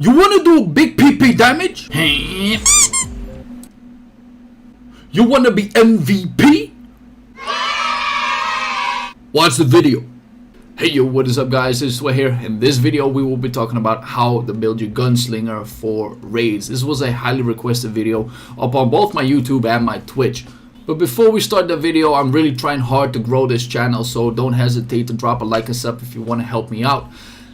You wanna do big PP damage? You wanna be MVP? Watch the video. Hey yo, what is up guys, it's Sweat here. In this video we will be talking about how to build your gunslinger for raids. This was a highly requested video up on both my YouTube and my Twitch. But before we start the video, I'm really trying hard to grow this channel, so don't hesitate to drop a like and sub if you want to help me out.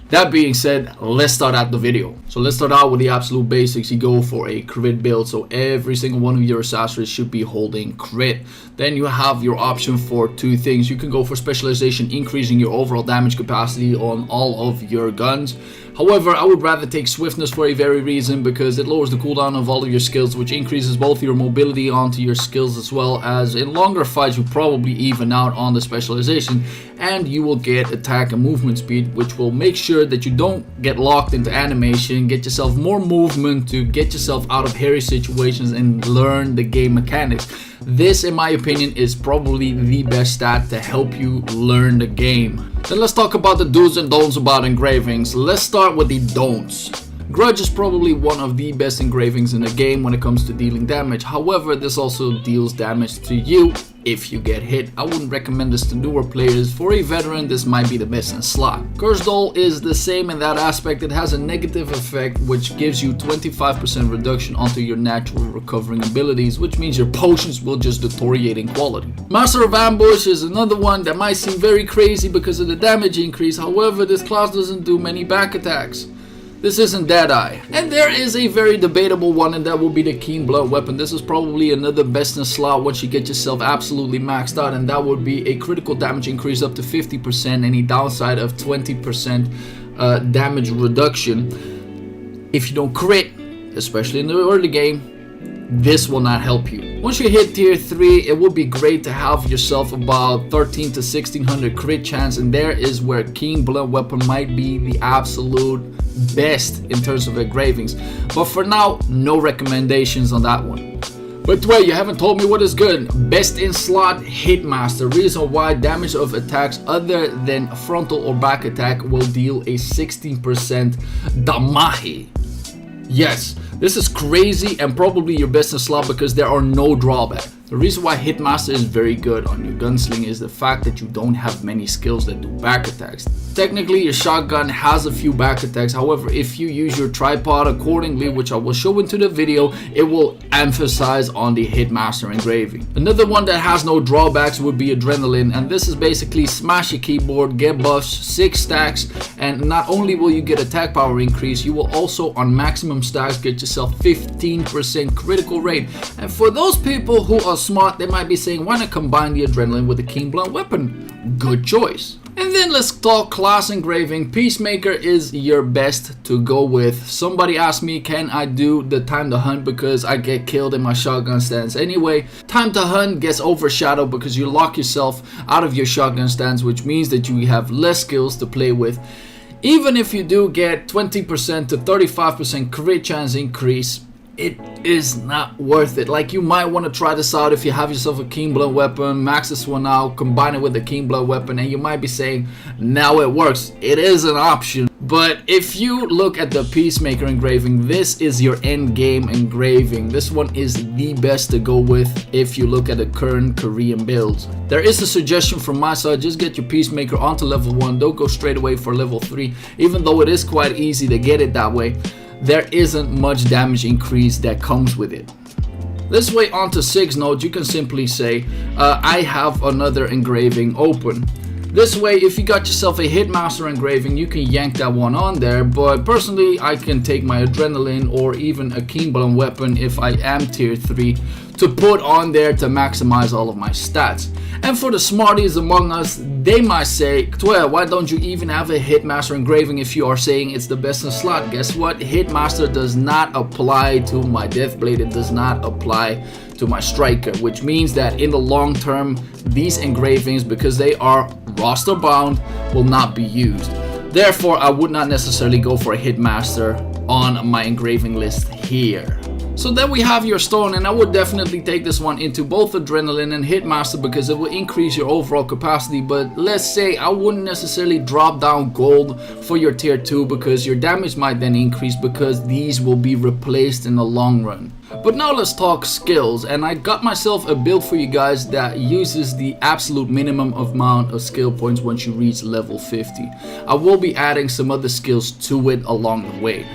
That being said, let's start out the video. So let's start out with the absolute basics. You go for a crit build, so every single one of your accessories should be holding crit. Then you have your option for two things. You can go for specialization, increasing your overall damage capacity on all of your guns. However, I would rather take swiftness for a very reason, because it lowers the cooldown of all of your skills, which increases both your mobility onto your skills, as well as in longer fights you probably even out on the specialization, and you will get attack and movement speed, which will make sure that you don't get locked into animation, get yourself more movement to get yourself out of hairy situations and learn the game mechanics. This, in my opinion, is probably the best stat to help you learn the game. Then let's talk about the do's and don'ts about engravings. Let's start with the don'ts. Grudge is probably one of the best engravings in the game when it comes to dealing damage. However, this also deals damage to you if you get hit. I wouldn't recommend this to newer players. For a veteran, this might be the best in slot. Curse Doll is the same in that aspect. It has a negative effect which gives you 25% reduction onto your natural recovering abilities, which means your potions will just deteriorate in quality. Master of Ambush is another one that might seem very crazy because of the damage increase. However, this class doesn't do many back attacks. This isn't Deadeye. And there is a very debatable one, and that will be the Keen Blood weapon. This is probably another best in slot once you get yourself absolutely maxed out, and that would be a critical damage increase up to 50%, any downside of 20% damage reduction. If you don't crit, especially in the early game, this will not help you. Once you hit tier 3, it would be great to have yourself about 13 to 1600 crit chance, and there is where Keen Blood weapon might be the absolute best in terms of engravings. But for now, no recommendations on that one. But wait, you haven't told me what is good. Best in slot, Hitmaster. Reason why: damage of attacks other than frontal or back attack will deal a 16% damage. Yes, this is crazy and probably your best in slot because there are no drawbacks. The reason why Hitmaster is very good on your gunsling is the fact that you don't have many skills that do back attacks. Technically, your shotgun has a few back attacks. However, if you use your tripod accordingly, which I will show into the video, it will emphasize on the Hitmaster engraving. Another one that has no drawbacks would be Adrenaline, and this is basically smash your keyboard, get buffs, 6 stacks, and not only will you get attack power increase, you will also on maximum stacks get yourself 15% critical rate. And for those people who are smart, they might be saying, why not combine the Adrenaline with the Keen Blood weapon? Good choice. And then let's talk class engraving. Peacemaker is your best to go with. Somebody asked me, can I do the time to hunt because I get killed in my shotgun stance? Anyway, time to hunt gets overshadowed because you lock yourself out of your shotgun stance, which means that you have less skills to play with. Even if you do get 20% to 35% crit chance increase, it is not worth it. Like, you might want to try this out if you have yourself a Keen Blood weapon, max this one out, combine it with the Keen Blood weapon, and you might be saying, now it works. It is an option. But if you look at the Peacemaker engraving, this is your end game engraving. This one is the best to go with if you look at the current Korean builds. There is a suggestion from my side: just get your Peacemaker onto level 1. Don't go straight away for level 3, even though it is quite easy to get it that way. There isn't much damage increase that comes with it. This way, onto 6 nodes, you can simply say, I have another engraving open. This way, if you got yourself a Hitmaster engraving, you can yank that one on there. But personally, I can take my Adrenaline or even a Keen Blood weapon if I am tier 3 to put on there to maximize all of my stats. And for the smarties among us, they might say, Twelve, why don't you even have a Hitmaster engraving if you are saying it's the best in slot? Guess what? Hitmaster does not apply to my Deathblade. It does not apply to my Striker, which means that in the long term, these engravings, because they are roster bound, will not be used. Therefore, I would not necessarily go for a Hitmaster on my engraving list here. So then we have your stone, and I would definitely take this one into both Adrenaline and Hitmaster because it will increase your overall capacity. But let's say I wouldn't necessarily drop down gold for your tier 2 because your damage might then increase because these will be replaced in the long run. But now let's talk skills, and I got myself a build for you guys that uses the absolute minimum amount of skill points once you reach level 50. I will be adding some other skills to it along the way.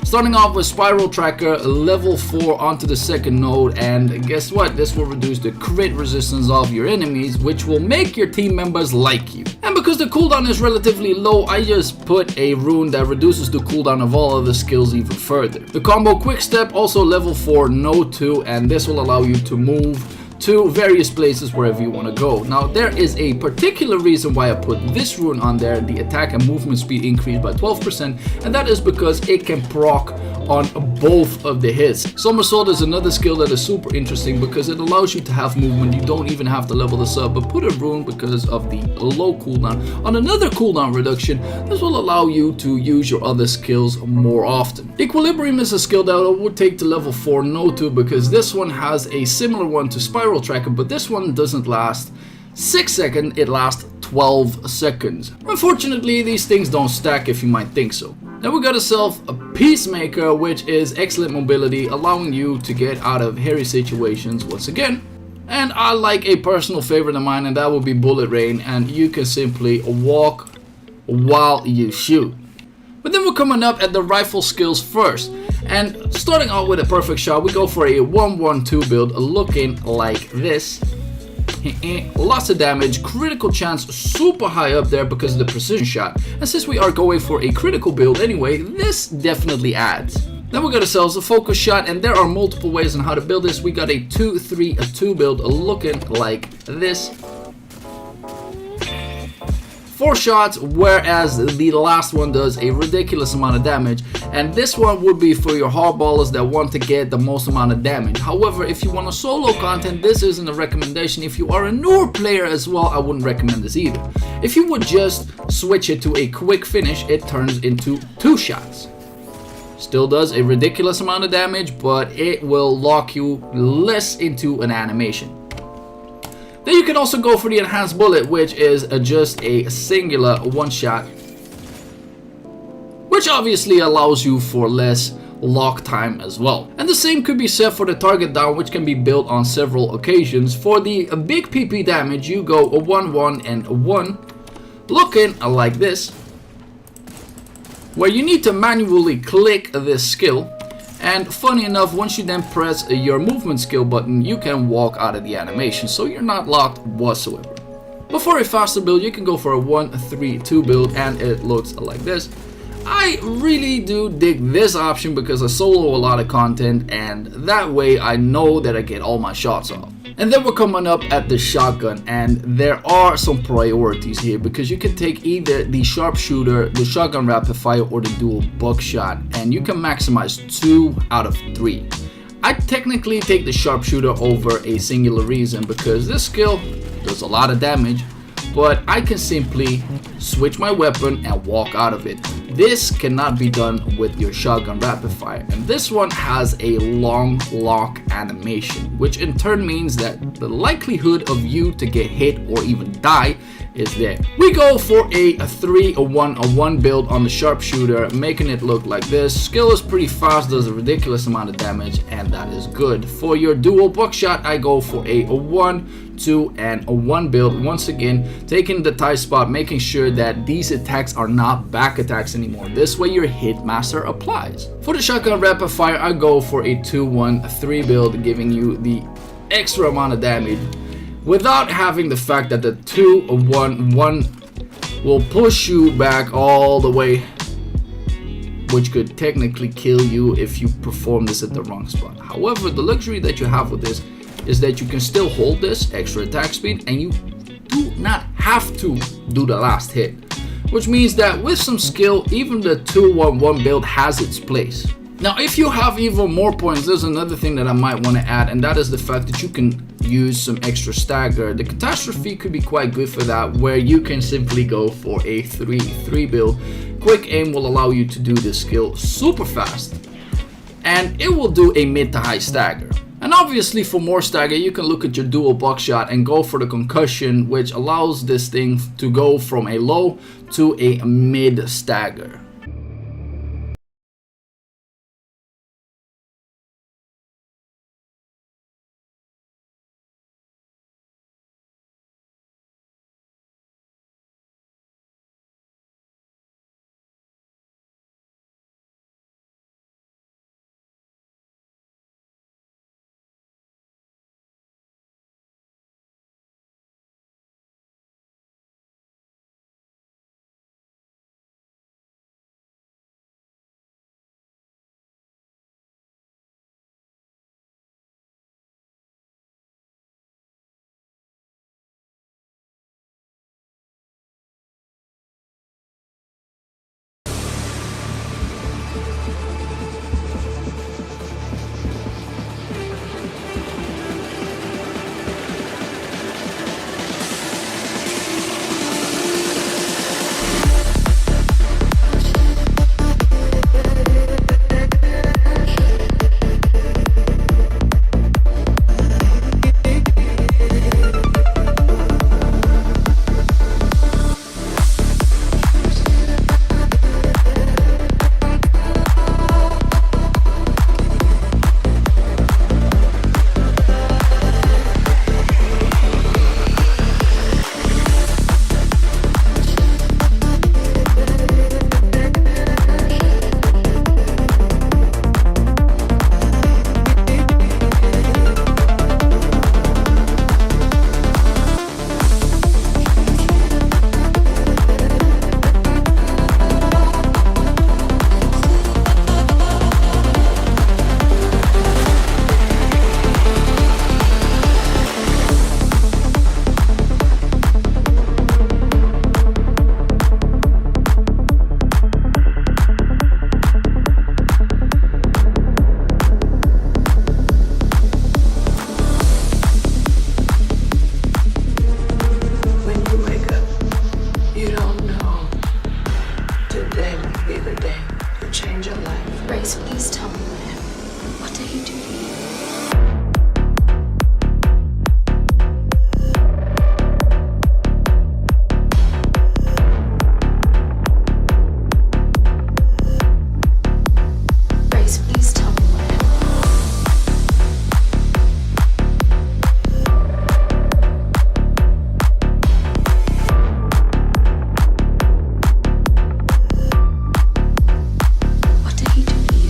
Starting off with Spiral Tracker, level 4 onto the second node, and guess what? This will reduce the crit resistance of your enemies, which will make your team members like you. And because the cooldown is relatively low, I just put a rune that reduces the cooldown of all other skills even further. The combo Quick Step, also level 4 node 2, and this will allow you to move to various places wherever you want to go. Now there is a particular reason why I put this rune on there, the attack and movement speed increased by 12%, and that is because it can proc on both of the hits. Somersault is another skill that is super interesting because it allows you to have movement. You don't even have to level this up, but put a rune because of the low cooldown on another cooldown reduction. This will allow you to use your other skills more often. Equilibrium is a skill that I would take to level 4 node 2 because this one has a similar one to Spiral Tracker, but this one doesn't last 6 seconds, it lasts 12 seconds. Unfortunately, these things don't stack if you might think so. Then we got ourselves a Peacemaker, which is excellent mobility, allowing you to get out of hairy situations once again. And I like a personal favorite of mine, and that would be Bullet Rain, and you can simply walk while you shoot. But then we're coming up at the rifle skills first. And starting out with a perfect shot, we go for a 1-1-2 build looking like this. Lots of damage, critical chance super high up there because of the precision shot. And since we are going for a critical build anyway, this definitely adds. Then we got ourselves a focus shot, and there are multiple ways on how to build this. We got a 2-3-2 build looking like this. 4 shots, whereas the last one does a ridiculous amount of damage, and this one would be for your hardballers that want to get the most amount of damage. However, if you want a solo content, this isn't a recommendation. If you are a newer player as well, I wouldn't recommend this either. If you would just switch it to a quick finish, it turns into 2 shots. Still does a ridiculous amount of damage, but it will lock you less into an animation. Then you can also go for the enhanced bullet, which is just a singular one shot, which obviously allows you for less lock time as well. And the same could be said for the target down, which can be built on several occasions. For the big PP damage, you go a 1-1 and a 1, looking like this, where you need to manually click this skill. And funny enough, once you then press your movement skill button, you can walk out of the animation, so you're not locked whatsoever. But for a faster build, you can go for a 1-3-2 build, and it looks like this. I really do dig this option because I solo a lot of content, and that way I know that I get all my shots off. And then we're coming up at the shotgun, and there are some priorities here because you can take either the sharpshooter, the shotgun rapid fire, or the dual buckshot, and you can maximize 2 out of 3. I technically take the sharpshooter over a singular reason because this skill does a lot of damage, but I can simply switch my weapon and walk out of it. This cannot be done with your shotgun rapid fire, and this one has a long lock animation, which in turn means that the likelihood of you to get hit or even die is there. We go for a 3-1-1 build on the sharpshooter, making it look like this. Skill is pretty fast, does a ridiculous amount of damage, and that is good. For your dual buckshot, I go for a 1-2 and a 1 build. Once again, taking the tight spot, making sure that these attacks are not back attacks anymore. This way your Hitmaster applies. For the shotgun rapid fire, I go for a 2-1-3 build, giving you the extra amount of damage without having the fact that the 2-1-1 will push you back all the way, which could technically kill you if you perform this at the wrong spot. However, the luxury that you have with this is that you can still hold this extra attack speed and you do not have to do the last hit, which means that with some skill, even the 2-1-1 build has its place. Now, if you have even more points, there's another thing that I might want to add, and that is the fact that you can use some extra stagger. The catastrophe could be quite good for that, where you can simply go for a 3-3 build. Quick aim will allow you to do this skill super fast. and it will do a mid to high stagger. And obviously for more stagger you can look at your dual buckshot and go for the concussion, which allows this thing to go from a low to a mid stagger. Please tell me, man, what did he do to you? Grace, please tell me what What did he do to you?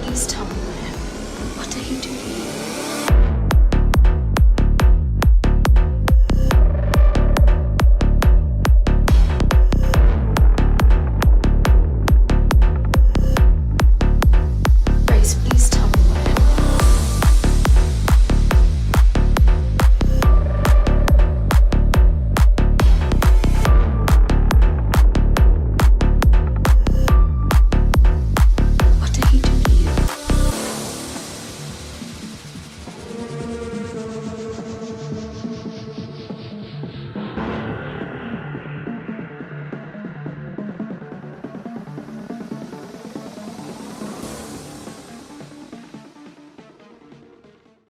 Please tell me where. What did he do